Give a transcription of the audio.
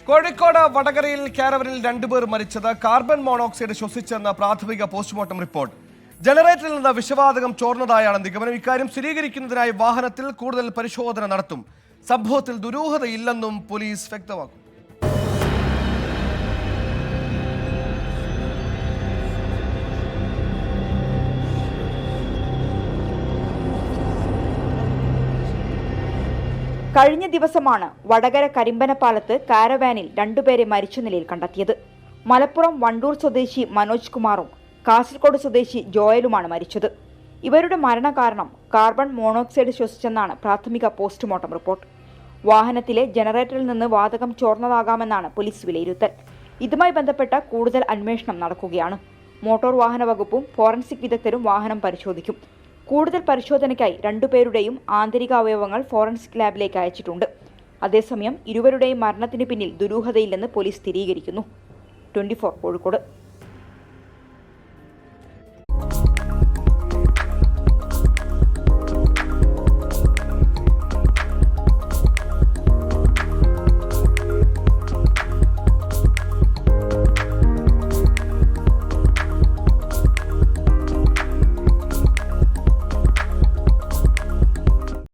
കോഴിക്കോട് വടകരയിൽ കാരവനിൽ 2 പേർ മരിച്ചത് കാർബൺ മോണോക്സൈഡ് ശ്വസിച്ചെന്ന പ്രാഥമിക പോസ്റ്റ്മോർട്ടം റിപ്പോർട്ട്. ജനറേറ്ററിൽ നിന്ന് വിഷവാതകം ചോർന്നതായാണ് നിഗമനം. ഇക്കാര്യം സ്ഥിരീകരിക്കുന്നതിനായി വാഹനത്തിൽ കൂടുതൽ പരിശോധന നടത്തും. സംഭവത്തിൽ ദുരൂഹതയില്ലെന്നും പോലീസ് വ്യക്തമാക്കും. കഴിഞ്ഞ ദിവസമാണ് വടകര കരിമ്പനപ്പാലത്ത് കാരവാനിൽ 2 പേരെ മരിച്ച നിലയിൽ കണ്ടെത്തിയത്. മലപ്പുറം വണ്ടൂർ സ്വദേശി മനോജ് കുമാറും കാസർഗോഡ് സ്വദേശി ജോയലുമാണ് മരിച്ചത്. ഇവരുടെ മരണകാരണം കാർബൺ മോണോക്സൈഡ് ശ്വസിച്ചെന്നാണ് പ്രാഥമിക പോസ്റ്റ്മോർട്ടം റിപ്പോർട്ട്. വാഹനത്തിലെ ജനറേറ്ററിൽ നിന്ന് വാതകം ചോർന്നതാകാമെന്നാണ് പോലീസ് വിലയിരുത്തൽ. ഇതുമായി ബന്ധപ്പെട്ട കൂടുതൽ അന്വേഷണം നടക്കുകയാണ്. മോട്ടോർ വാഹന വകുപ്പും ഫോറൻസിക് വിദഗ്ധരും വാഹനം പരിശോധിക്കും. കൂടുതൽ പരിശോധനയ്ക്കായി 2 പേരുടെയും ആന്തരിക അവയവങ്ങൾ ഫോറൻസിക് ലാബിലേക്ക് അയച്ചിട്ടുണ്ട്. അതേസമയം ഇരുവരുടെയും മരണത്തിന് പിന്നിൽ ദുരൂഹതയില്ലെന്ന് പോലീസ് സ്ഥിരീകരിക്കുന്നു. 24 കോഴിക്കോട്.